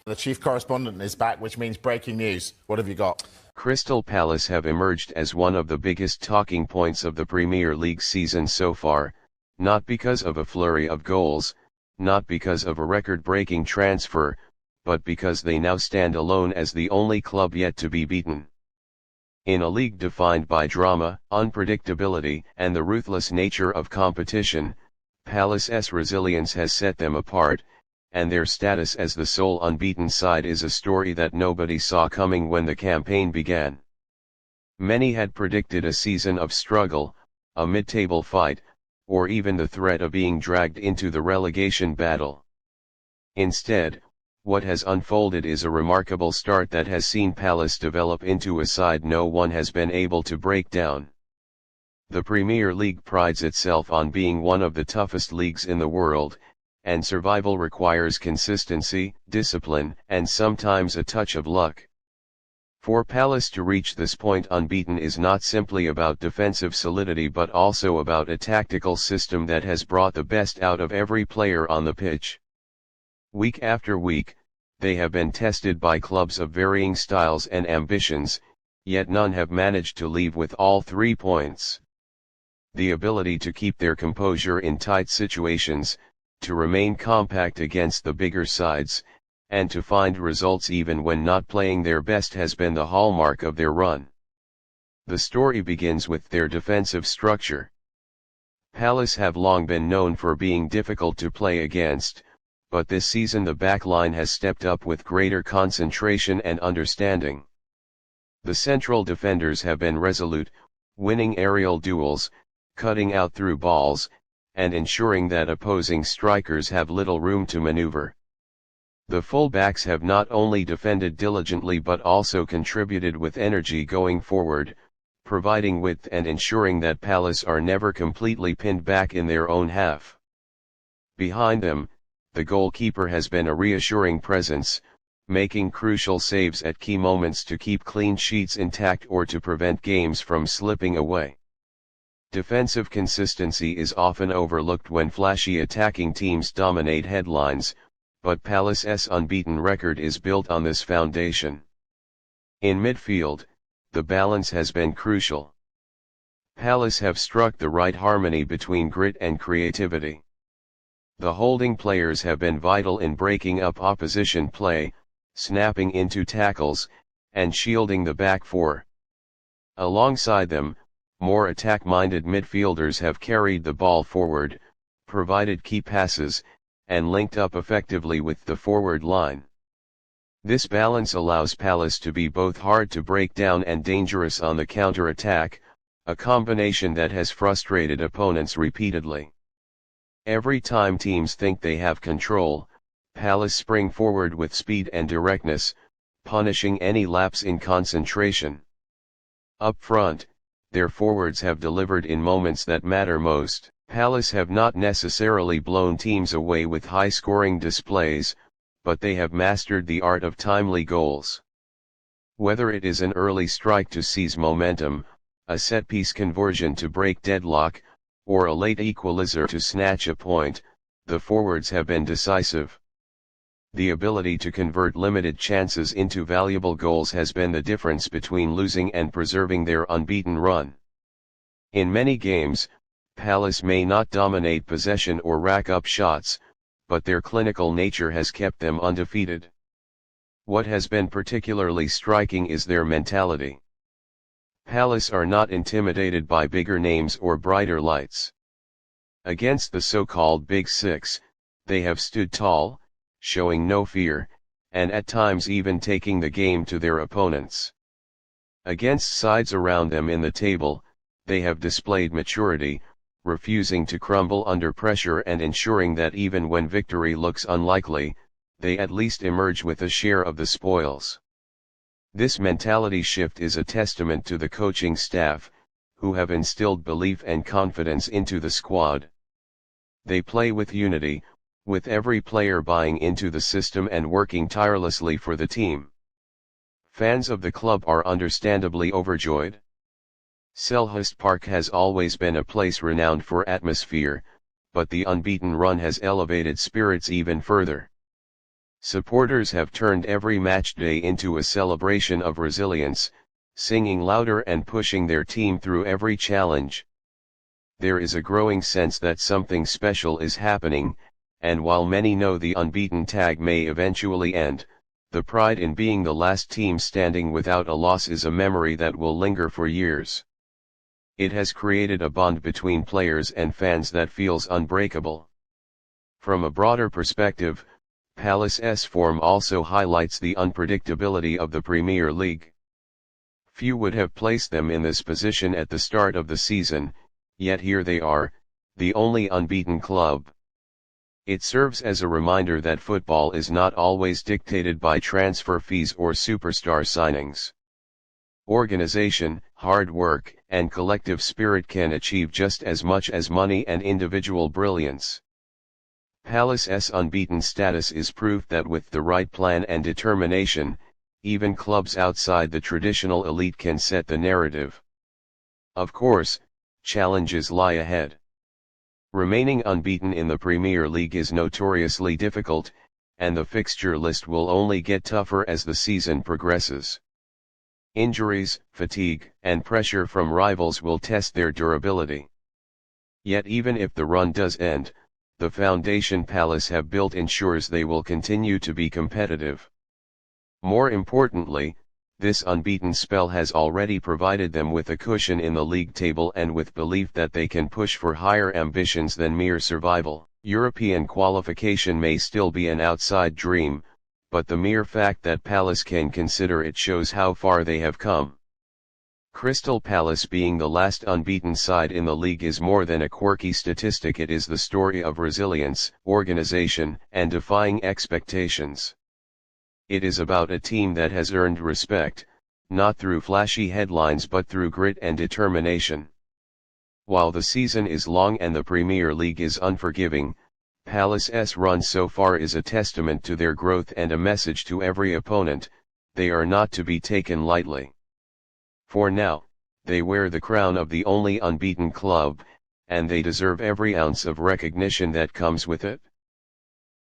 The chief correspondent is back, which means breaking news. What have you got? Crystal Palace have emerged as one of the biggest talking points of the Premier League season so far, not because of a flurry of goals, not because of a record-breaking transfer, but because they now stand alone as the only club yet to be beaten. In a league defined by drama, unpredictability, and the ruthless nature of competition, Palace's resilience has set them apart, and their status as the sole unbeaten side is a story that nobody saw coming when the campaign began. Many had predicted a season of struggle, a mid-table fight, or even the threat of being dragged into the relegation battle. Instead, what has unfolded is a remarkable start that has seen Palace develop into a side no one has been able to break down. The Premier League prides itself on being one of the toughest leagues in the world, and survival requires consistency, discipline, and sometimes a touch of luck. For Palace to reach this point unbeaten is not simply about defensive solidity but also about a tactical system that has brought the best out of every player on the pitch. Week after week, they have been tested by clubs of varying styles and ambitions, yet none have managed to leave with all 3 points. The ability to keep their composure in tight situations, to remain compact against the bigger sides, and to find results even when not playing their best has been the hallmark of their run. The story begins with their defensive structure. Palace have long been known for being difficult to play against, but this season the back line has stepped up with greater concentration and understanding. The central defenders have been resolute, winning aerial duels, cutting out through balls, and ensuring that opposing strikers have little room to maneuver. The full-backs have not only defended diligently but also contributed with energy going forward, providing width and ensuring that Palace are never completely pinned back in their own half. Behind them, the goalkeeper has been a reassuring presence, making crucial saves at key moments to keep clean sheets intact or to prevent games from slipping away. Defensive consistency is often overlooked when flashy attacking teams dominate headlines, but Palace's unbeaten record is built on this foundation. In midfield, the balance has been crucial. Palace have struck the right harmony between grit and creativity. The holding players have been vital in breaking up opposition play, snapping into tackles, and shielding the back four. Alongside them, more attack-minded midfielders have carried the ball forward, provided key passes, and linked up effectively with the forward line. This balance allows Palace to be both hard to break down and dangerous on the counter-attack, a combination that has frustrated opponents repeatedly. Every time teams think they have control, Palace spring forward with speed and directness, punishing any lapse in concentration. Up front, their forwards have delivered in moments that matter most. Palace have not necessarily blown teams away with high-scoring displays, but they have mastered the art of timely goals. Whether it is an early strike to seize momentum, a set-piece conversion to break deadlock, or a late equalizer to snatch a point, the forwards have been decisive. The ability to convert limited chances into valuable goals has been the difference between losing and preserving their unbeaten run. In many games, Palace may not dominate possession or rack up shots, but their clinical nature has kept them undefeated. What has been particularly striking is their mentality. Palace are not intimidated by bigger names or brighter lights. Against the so-called Big Six, they have stood tall, showing no fear, and at times even taking the game to their opponents. Against sides around them in the table, they have displayed maturity, refusing to crumble under pressure and ensuring that even when victory looks unlikely, they at least emerge with a share of the spoils. This mentality shift is a testament to the coaching staff, who have instilled belief and confidence into the squad. They play with unity, with every player buying into the system and working tirelessly for the team. Fans of the club are understandably overjoyed. Selhurst Park has always been a place renowned for atmosphere, but the unbeaten run has elevated spirits even further. Supporters have turned every match day into a celebration of resilience, singing louder and pushing their team through every challenge. There is a growing sense that something special is happening, and while many know the unbeaten tag may eventually end, the pride in being the last team standing without a loss is a memory that will linger for years. It has created a bond between players and fans that feels unbreakable. From a broader perspective, Palace's form also highlights the unpredictability of the Premier League. Few would have placed them in this position at the start of the season, yet here they are, the only unbeaten club. It serves as a reminder that football is not always dictated by transfer fees or superstar signings. Organization, hard work, and collective spirit can achieve just as much as money and individual brilliance. Palace's unbeaten status is proof that with the right plan and determination, even clubs outside the traditional elite can set the narrative. Of course, challenges lie ahead. Remaining unbeaten in the Premier League is notoriously difficult, and the fixture list will only get tougher as the season progresses. Injuries, fatigue, and pressure from rivals will test their durability. Yet even if the run does end, the foundation Palace have built ensures they will continue to be competitive. More importantly, this unbeaten spell has already provided them with a cushion in the league table and with belief that they can push for higher ambitions than mere survival. European qualification may still be an outside dream, but the mere fact that Palace can consider it shows how far they have come. Crystal Palace being the last unbeaten side in the league is more than a quirky statistic. It is the story of resilience, organization, and defying expectations. It is about a team that has earned respect, not through flashy headlines but through grit and determination. While the season is long and the Premier League is unforgiving, Palace's run so far is a testament to their growth and a message to every opponent: they are not to be taken lightly. For now, they wear the crown of the only unbeaten club, and they deserve every ounce of recognition that comes with it.